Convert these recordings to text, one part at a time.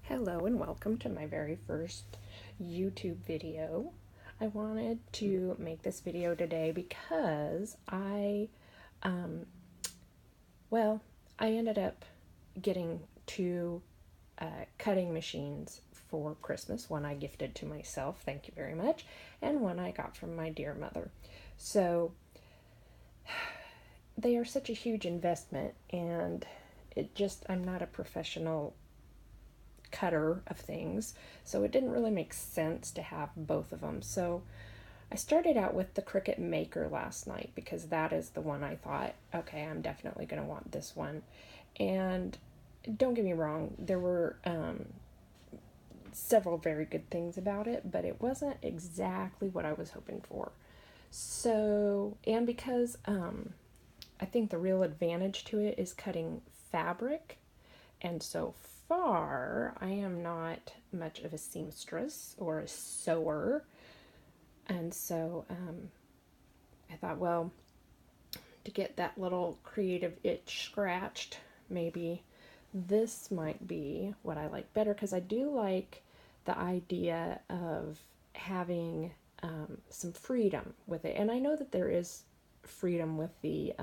Hello and welcome to my very first YouTube video. I wanted to make this video today because I ended up getting two cutting machines for Christmas. One I gifted to myself, thank you very much, and one I got from my dear mother. So they are such a huge investment, and I'm not a professional cutter of things, so it didn't really make sense to have both of them. So I started out with the Cricut Maker last night because that is the one I thought, okay, I'm definitely going to want this one. And don't get me wrong, there were several very good things about it, but it wasn't exactly what I was hoping for. So, and because I think the real advantage to it is cutting fabric, and so far I am not much of a seamstress or a sewer, and so I thought, well, to get that little creative itch scratched, maybe this might be what I like better, because I do like the idea of having some freedom with it. And I know that there is freedom with the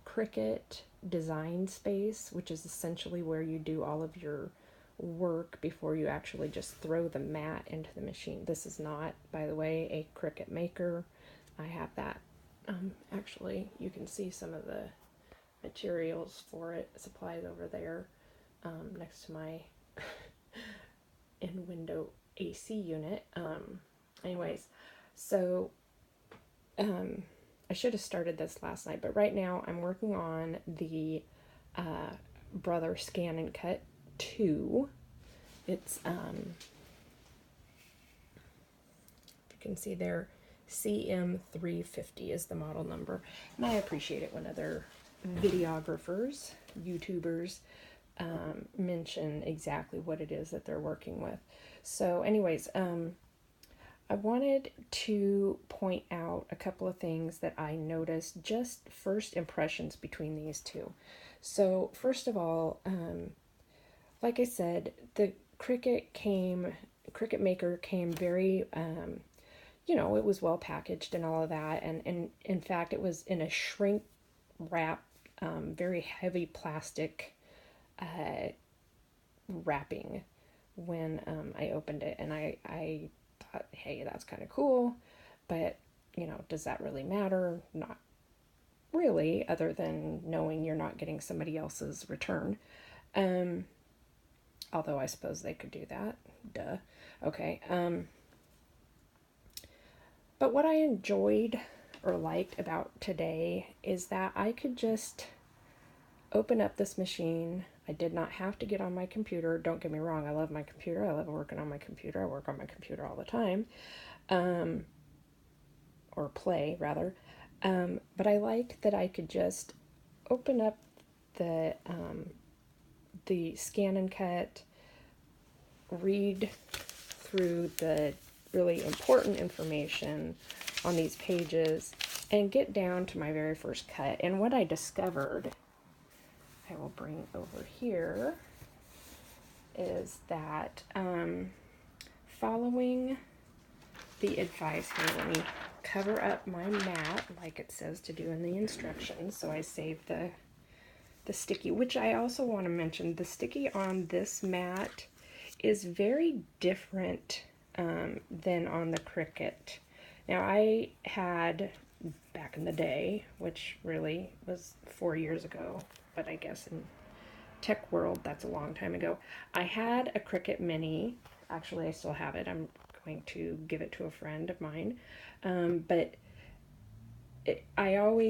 Cricut design space, which is essentially where you do all of your work before you actually just throw the mat into the machine. This is not, by the way, a Cricut Maker. I have that. Actually, you can see some of the materials for it, supplies over there, next to my in-window AC unit. Anyways, so I should have started this last night, but right now I'm working on the Brother ScanNCut2. It's, if you can see there, CM350 is the model number. And I appreciate it when other videographers, YouTubers, mention exactly what it is that they're working with. So anyways, I wanted to point out a couple of things that I noticed, just first impressions between these two. So first of all, like I said, the Cricut Maker came very, it was well packaged and all of that. And in fact, it was in a shrink wrap, very heavy plastic wrapping when I opened it. And I thought, hey, that's kind of cool, but does that really matter? Not really, other than knowing you're not getting somebody else's return. Although I suppose they could do that. Duh. Okay. But what I enjoyed or liked about today is that I could just open up this machine. I did not have to get on my computer. Don't get me wrong, I love my computer. I love working on my computer. I work on my computer all the time. Or play, rather. But I liked that I could just open up the ScanNCut, read through the really important information on these pages, and get down to my very first cut. And what I discovered, I will bring over here, is that following the advice here, let me cover up my mat like it says to do in the instructions. So I saved the sticky, which I also want to mention, the sticky on this mat is very different than on the Cricut. Now, I had, back in the day, which really was 4 years ago, but I guess in tech world, that's a long time ago, I had a Cricut Mini. Actually, I still have it. I'm going to give it to a friend of mine. But I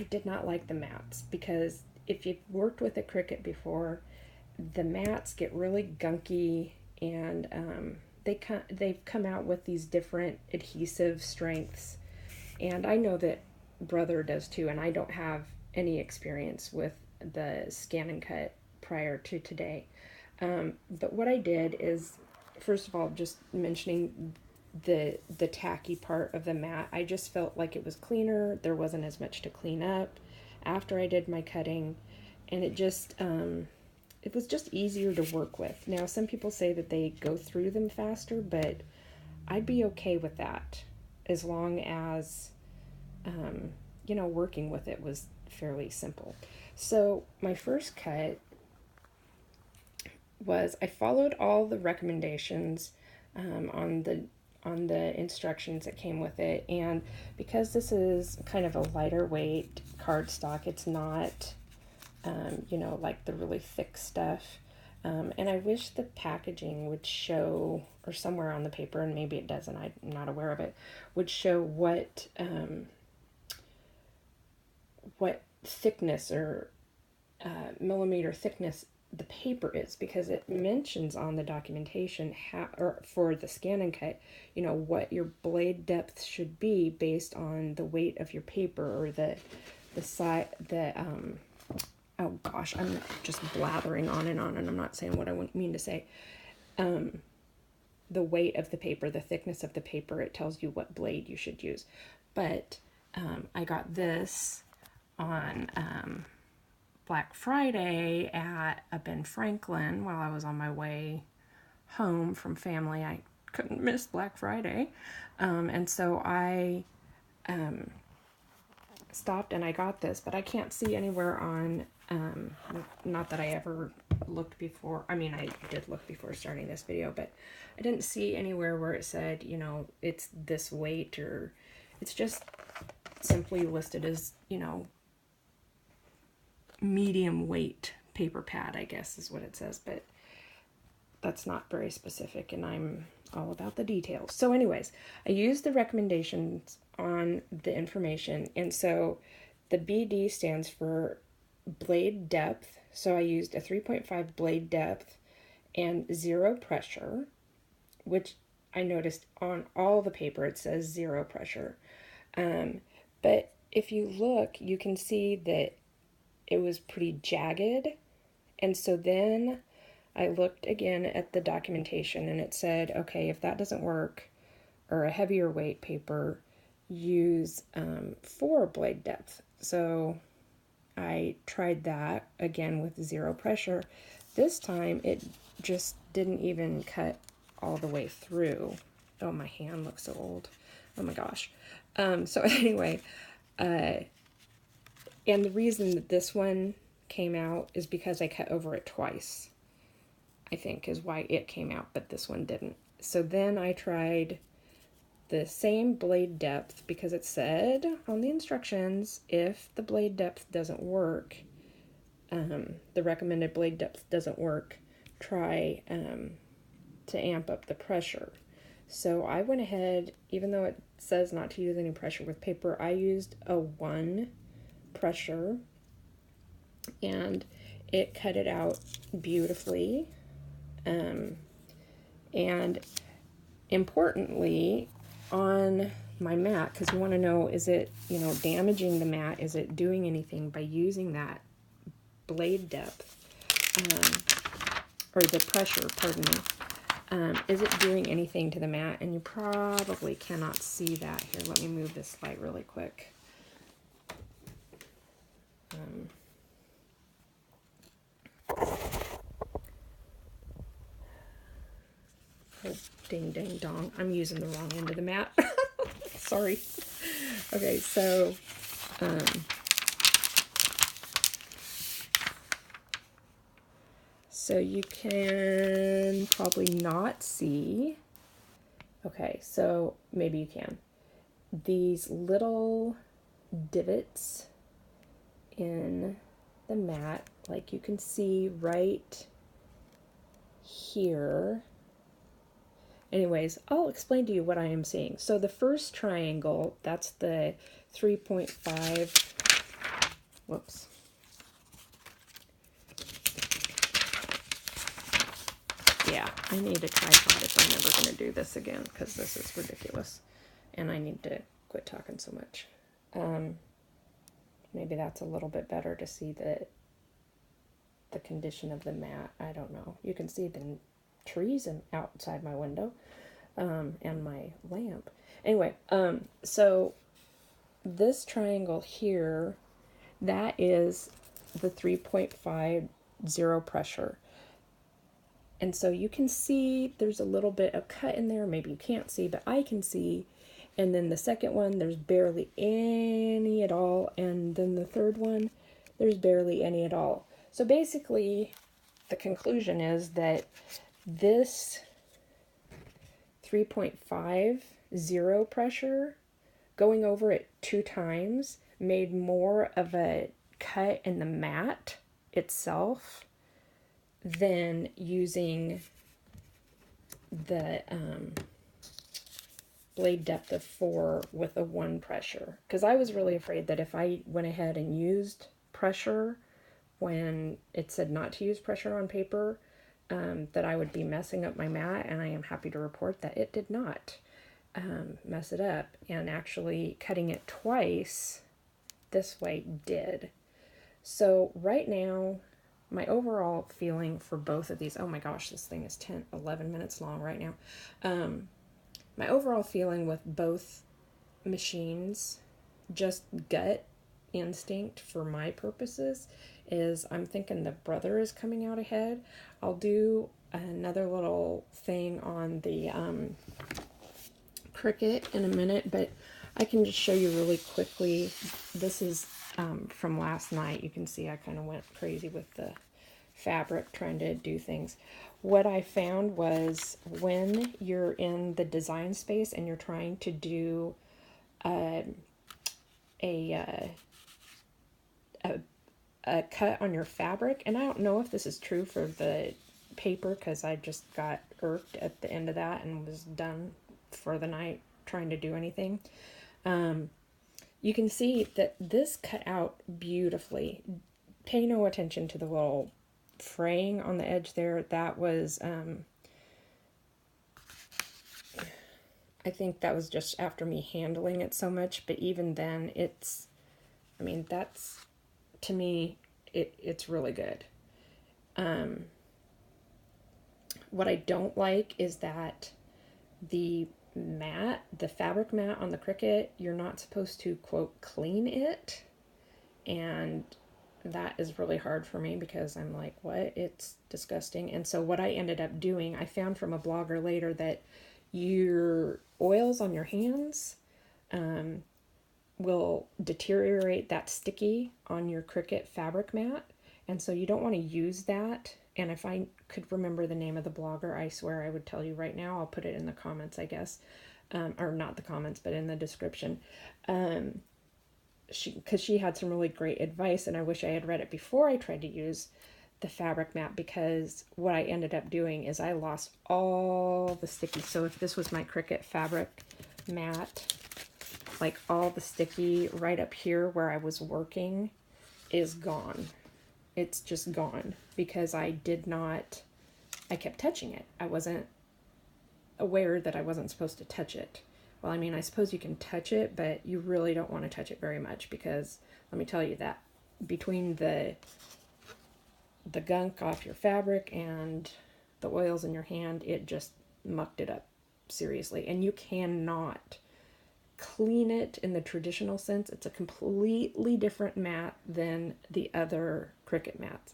did not like the mats, because if you've worked with a Cricut before, the mats get really gunky, and they've come out with these different adhesive strengths, and I know that Brother does too, and I don't have any experience with the ScanNCut prior to today. But what I did is, first of all, just mentioning the tacky part of the mat, I just felt like it was cleaner. There wasn't as much to clean up after I did my cutting, and it just it was just easier to work with. Now, some people say that they go through them faster, but I'd be okay with that as long as, you know, working with it was fairly simple. So my first cut was, I followed all the recommendations on the instructions that came with it, and because this is kind of a lighter weight cardstock, it's not you know, like the really thick stuff. And I wish the packaging would show, or somewhere on the paper, and maybe it doesn't, I'm not aware of it, would show what thickness or millimeter thickness the paper is, because it mentions on the documentation how, or for the ScanNCut, you know, what your blade depth should be based on the weight of your paper, or the size, oh gosh, I'm just blathering on, and I'm not saying what I mean to say. The weight of the paper, the thickness of the paper, it tells you what blade you should use. But I got this on Black Friday up in Franklin while I was on my way home from family. I couldn't miss Black Friday. And so I stopped and I got this, but I can't see anywhere on, not that I ever looked before. I mean, I did look before starting this video, but I didn't see anywhere where it said, you know, it's this weight, or it's just simply listed as, you know, medium weight paper pad, I guess is what it says, but that's not very specific, and I'm all about the details. So anyways, I used the recommendations on the information, and so the BD stands for blade depth, so I used a 3.5 blade depth and 0 pressure, which I noticed on all the paper it says 0 pressure, but if you look, you can see that it was pretty jagged. And so then I looked again at the documentation, and it said, okay, if that doesn't work, or a heavier weight paper, use 4 blade depth. So I tried that again with 0 pressure. This time it just didn't even cut all the way through. Oh, my hand looks so old. Oh my gosh. So anyway, and the reason that this one came out is because I cut over it twice, I think, is why it came out, but this one didn't. So then I tried the same blade depth, because it said on the instructions, if the blade depth doesn't work, the recommended blade depth doesn't work, try to amp up the pressure. So I went ahead, even though it says not to use any pressure with paper, I used a 1 pressure, and it cut it out beautifully. And importantly, on my mat, because you want to know, is it, you know, damaging the mat? Is it doing anything by using that blade depth, or the pressure, pardon me? Is it doing anything to the mat? And you probably cannot see that. Here, let me move this light really quick. Oh, ding, ding, dong. I'm using the wrong end of the mat. Sorry. Okay, so you can probably not see. Okay, so maybe you can. These little divots in the mat, like you can see right here. Anyways, I'll explain to you what I am seeing. So the first triangle, that's the 3.5, whoops. Yeah, I need a tripod if I'm never going to do this again, because this is ridiculous. And I need to quit talking so much. Maybe that's a little bit better to see the condition of the mat. I don't know. You can see the trees outside my window, and my lamp. Anyway, so this triangle here, that is the 3.5 zero pressure. And so you can see there's a little bit of cut in there. Maybe you can't see, but I can see. And then the second one, there's barely any at all. And then the third one, there's barely any at all. So basically, the conclusion is that this 3.5 zero pressure, going over it 2 times, made more of a cut in the mat itself than using the blade depth of 4 with a 1 pressure. Because I was really afraid that if I went ahead and used pressure when it said not to use pressure on paper, that I would be messing up my mat, and I am happy to report that it did not mess it up. And actually cutting it twice this way did. So right now, my overall feeling for both of these, oh my gosh, this thing is 11 minutes long right now. My overall feeling with both machines, just gut instinct for my purposes, is I'm thinking the Brother is coming out ahead. I'll do another little thing on the Cricut in a minute, but I can just show you really quickly. This is from last night. You can see I kind of went crazy with the fabric trying to do things. What I found was when you're in the design space and you're trying to do a cut on your fabric, and I don't know if this is true for the paper because I just got irked at the end of that and was done for the night trying to do anything. You can see that this cut out beautifully. Pay no attention to the little fraying on the edge there. That was, I think that was just after me handling it so much, but even then it's, I mean, that's, to me, it's really good. What I don't like is that the mat, the fabric mat on the Cricut, you're not supposed to, quote, clean it. And that is really hard for me because I'm like, what? It's disgusting. And so what I ended up doing, I found from a blogger later that your oils on your hands will deteriorate that sticky on your Cricut fabric mat. And so you don't want to use that. And if I could remember the name of the blogger, I swear I would tell you right now. I'll put it in the comments, I guess. Or not the comments, but in the description. Because she had some really great advice, and I wish I had read it before I tried to use the fabric mat, because what I ended up doing is I lost all the sticky. So if this was my Cricut fabric mat, like all the sticky right up here where I was working is gone. It's just gone because I kept touching it. I wasn't aware that I wasn't supposed to touch it. Well, I mean, I suppose you can touch it, but you really don't want to touch it very much because let me tell you that between the gunk off your fabric and the oils in your hand, it just mucked it up seriously. And you cannot clean it in the traditional sense. It's a completely different mat than the other Cricut mats.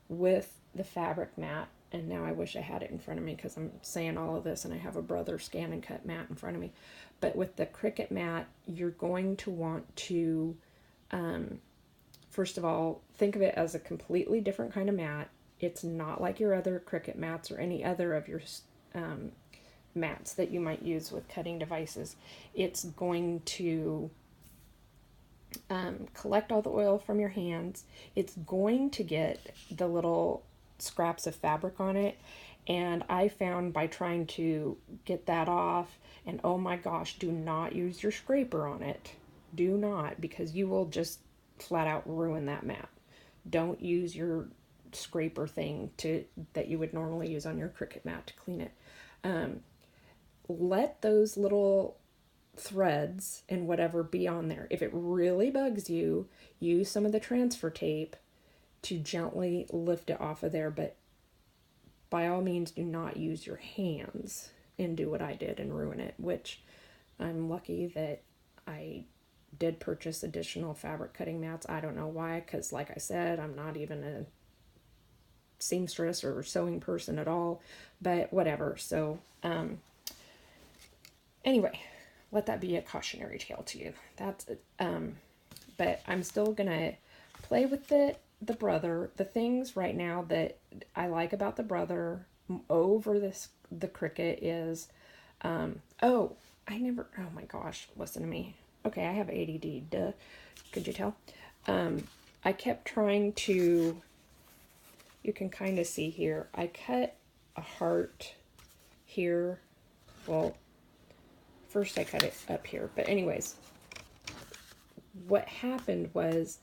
With the fabric mat, and now I wish I had it in front of me because I'm saying all of this and I have a Brother ScanNCut mat in front of me. But with the Cricut mat, you're going to want to, first of all, think of it as a completely different kind of mat. It's not like your other Cricut mats or any other of your mats that you might use with cutting devices. It's going to collect all the oil from your hands. It's going to get the little scraps of fabric on it, and I found by trying to get that off, and oh my gosh, do not use your scraper on it. Do not, because you will just flat out ruin that mat. Don't use your scraper thing that you would normally use on your Cricut mat to clean it. Let those little threads and whatever be on there. If it really bugs you, use some of the transfer tape to gently lift it off of there, but by all means do not use your hands and do what I did and ruin it, which I'm lucky that I did purchase additional fabric cutting mats. I don't know why, because like I said, I'm not even seamstress or sewing person at all, but whatever. So anyway, let that be a cautionary tale to you. That's but I'm still gonna play with the Brother. The things right now that I like about the Brother over the Cricut is oh my gosh, listen to me. Okay, I have ADD, duh. Could you tell? I kept trying to, you can kind of see here, I cut a heart here. Well, first I cut it up here, but anyways, what happened was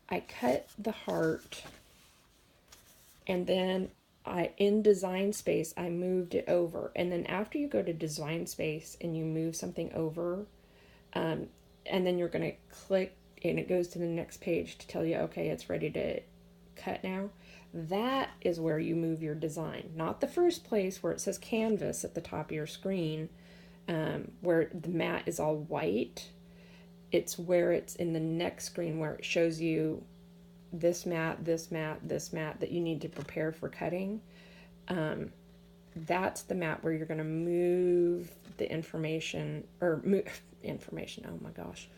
I cut the heart, and then in design space, I moved it over. And then after you go to design space and you move something over, and then you're going to click and it goes to the next page to tell you, okay, it's ready to cut now. That is where you move your design, not the first place where it says canvas at the top of your screen, where the mat is all white. It's where it's in the next screen where it shows you this mat, this mat, this mat that you need to prepare for cutting. That's the mat where you're going to move the information, or move information, oh my gosh.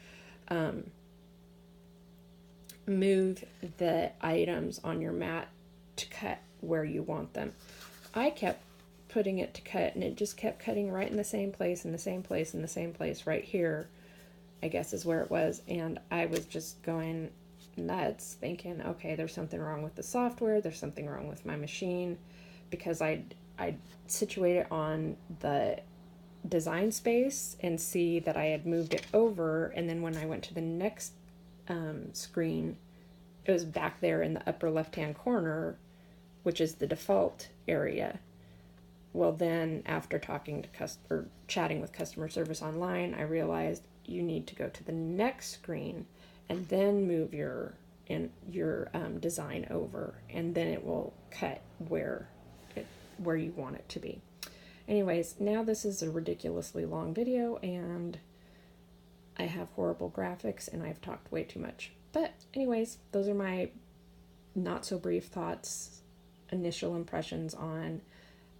Move the items on your mat to cut where you want them. I kept putting it to cut, and it just kept cutting right in the same place, in the same place, in the same place. Right here, I guess, is where it was, and I was just going nuts, thinking, okay, there's something wrong with the software, there's something wrong with my machine, because I situate it on the design space and see that I had moved it over, and then when I went to the next screen, it was back there in the upper left hand corner, which is the default area. Well, then after talking to chatting with customer service online, I realized you need to go to the next screen and then move your design over, and then it will cut where you want it to be. Anyways, now this is a ridiculously long video, and I have horrible graphics, and I've talked way too much. But anyways, those are my not so brief thoughts, initial impressions on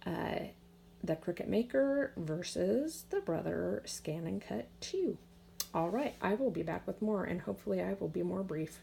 the Cricut Maker versus the Brother ScanNCut2. All right, I will be back with more, and hopefully I will be more brief.